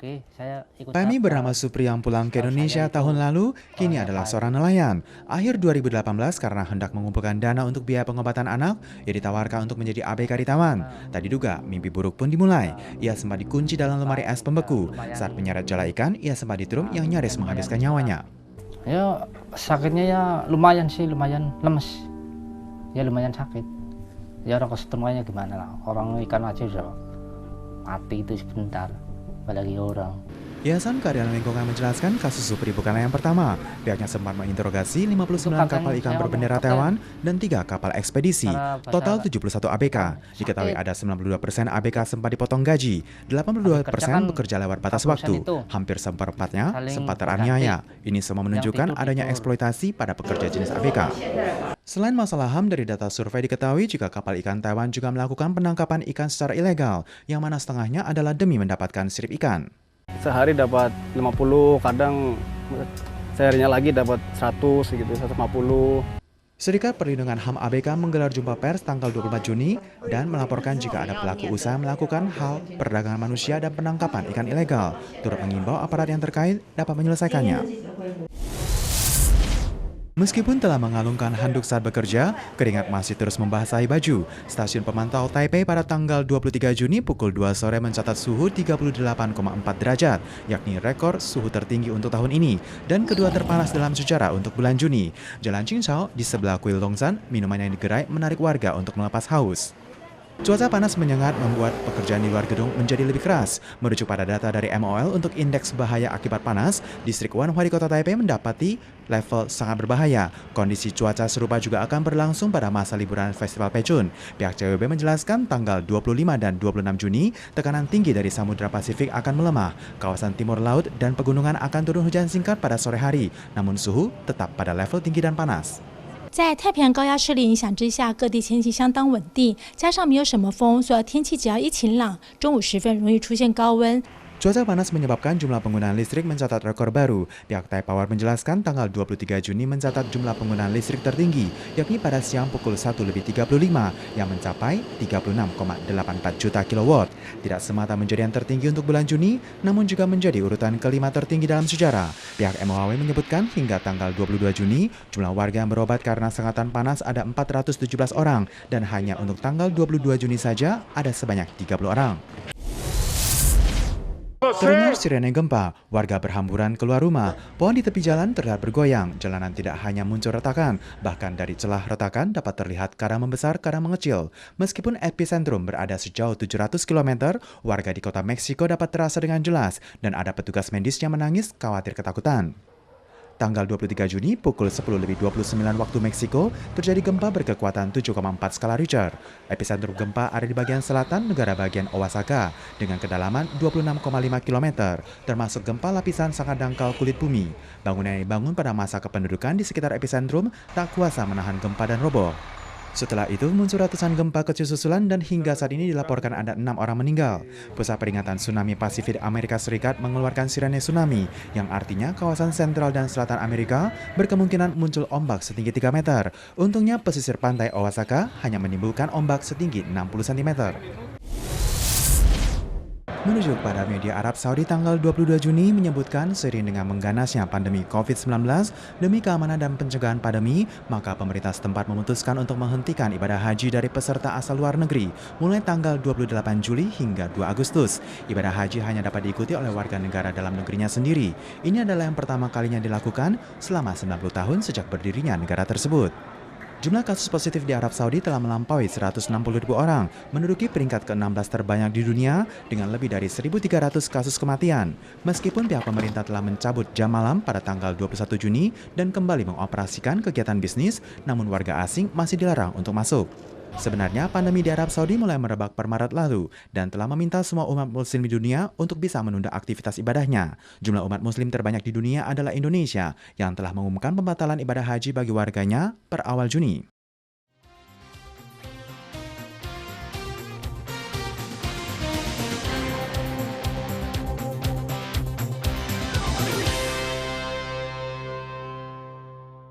Oke, saya ikut Pemi bernama daftar. Supri yang pulang ke Setahu saya Indonesia itu tahun lalu, kini orangnya adalah baik. seorang nelayan. Akhir 2018 karena hendak mengumpulkan dana untuk biaya pengobatan anak, ia ditawarkan untuk menjadi ABK di Taiwan. Nah, Tak diduga, mimpi buruk pun dimulai. ya, Ia sempat dikunci dalam lemari es baik, ya, pembeku. lumayan. Saat menyeret jala ikan, ia sempat ditirum yang Ya, nyaris lumayan menghabiskan itulah. nyawanya. Ya, sakitnya ya lumayan sih, lumayan lemes. Ya lumayan sakit. Ya orang kesemuanya gimana lah. Orang ikan aja udah mati itu sebentar. Apalagi orang. Yayasan Keadilan Lingkungan menjelaskan kasus Supri bukanlah yang pertama. Pihaknya sempat menginterogasi Itu 59 kapten, kapal ikan saya ngomong berbendera kapten. Taiwan dan 3 kapal ekspedisi. Cara Total bahasa 71 ABK. Diketahui sakit. ada 92% ABK sempat dipotong gaji, Habis kerja 82% kan bekerja lewat batas 40% waktu, itu hampir seperempatnya saling sempat berganti. teraniaya. Ini semua menunjukkan tidur adanya tidur. eksploitasi pada pekerja jenis ABK. Selain masalah HAM, dari data survei diketahui jika kapal ikan Taiwan juga melakukan penangkapan ikan secara ilegal, yang mana setengahnya adalah demi mendapatkan sirip ikan. Sehari dapat 50, kadang seharinya lagi dapat 100 gitu, 150. Serikat Perlindungan HAM ABK menggelar jumpa pers tanggal 24 Juni dan melaporkan jika ada pelaku usaha melakukan hal perdagangan manusia dan penangkapan ikan ilegal, turut mengimbau aparat yang terkait dapat menyelesaikannya. Meskipun telah mengalungkan handuk saat bekerja, keringat masih terus membasahi baju. Stasiun pemantau Taipei pada tanggal 23 Juni pukul 2 sore mencatat suhu 38,4 derajat, yakni rekor suhu tertinggi untuk tahun ini, dan kedua terpanas dalam sejarah untuk bulan Juni. Jalan Qingzhou di sebelah kuil Dongsan, minuman yang digerai menarik warga untuk melepas haus. Cuaca panas menyengat membuat pekerjaan di luar gedung menjadi lebih keras. Merujuk pada data dari MOL untuk indeks bahaya akibat panas, distrik Wanhua di kota Taipei mendapati level sangat berbahaya. Kondisi cuaca serupa juga akan berlangsung pada masa liburan Festival Pechun. Pihak CWB menjelaskan tanggal 25 dan 26 Juni, tekanan tinggi dari Samudra Pasifik akan melemah. Kawasan timur laut dan pegunungan akan turun hujan singkat pada sore hari, namun suhu tetap pada level tinggi dan panas. 在太平洋高压势力影响之下，各地天气相当稳定，加上没有什么风，所以天气只要一晴朗，中午时分容易出现高温。 Cuaca panas menyebabkan jumlah penggunaan listrik mencatat rekor baru. Pihak Taipower menjelaskan tanggal 23 Juni mencatat jumlah penggunaan listrik tertinggi, yakni pada siang pukul 1.35 yang mencapai 36,84 juta kilowatt. Tidak semata menjadi yang tertinggi untuk bulan Juni, namun juga menjadi urutan kelima tertinggi dalam sejarah. Pihak MOHW menyebutkan hingga tanggal 22 Juni, jumlah warga yang berobat karena sengatan panas ada 417 orang, dan hanya untuk tanggal 22 Juni saja ada sebanyak 30 orang. Terdengar sirene gempa, warga berhamburan keluar rumah. Pohon di tepi jalan terlihat bergoyang. Jalanan tidak hanya muncul retakan, bahkan dari celah retakan dapat terlihat kadang membesar, kadang mengecil. Meskipun epicentrum berada sejauh 700 km, warga di kota Meksiko dapat terasa dengan jelas dan ada petugas medis yang menangis khawatir ketakutan. Tanggal 23 Juni pukul 10.29 waktu Meksiko, terjadi gempa berkekuatan 7,4 skala Richter. Epicentrum gempa ada di bagian selatan negara bagian Oaxaca dengan kedalaman 26,5 km, termasuk gempa lapisan sangat dangkal kulit bumi. Bangunan yang dibangun pada masa kependudukan di sekitar epicentrum tak kuasa menahan gempa dan roboh. Setelah itu muncul ratusan gempa kecil susulan dan hingga saat ini dilaporkan ada 6 orang meninggal. Pusat Peringatan Tsunami Pasifik Amerika Serikat mengeluarkan sirene tsunami, yang artinya kawasan sentral dan selatan Amerika berkemungkinan muncul ombak setinggi 3 meter. Untungnya pesisir pantai Oaxaca hanya menimbulkan ombak setinggi 60 cm. Menuju pada media Arab Saudi tanggal 22 Juni menyebutkan seiring dengan mengganasnya pandemi COVID-19 demi keamanan dan pencegahan pandemi, maka pemerintah setempat memutuskan untuk menghentikan ibadah haji dari peserta asal luar negeri mulai tanggal 28 Juli hingga 2 Agustus. Ibadah haji hanya dapat diikuti oleh warga negara dalam negerinya sendiri. Ini adalah yang pertama kalinya dilakukan selama 90 tahun sejak berdirinya negara tersebut. Jumlah kasus positif di Arab Saudi telah melampaui 160.000 orang, menduduki peringkat ke-16 terbanyak di dunia dengan lebih dari 1.300 kasus kematian. Meskipun pihak pemerintah telah mencabut jam malam pada tanggal 21 Juni dan kembali mengoperasikan kegiatan bisnis, namun warga asing masih dilarang untuk masuk. Sebenarnya pandemi di Arab Saudi mulai merebak per Maret lalu dan telah meminta semua umat muslim di dunia untuk bisa menunda aktivitas ibadahnya. Jumlah umat muslim terbanyak di dunia adalah Indonesia yang telah mengumumkan pembatalan ibadah haji bagi warganya per awal Juni.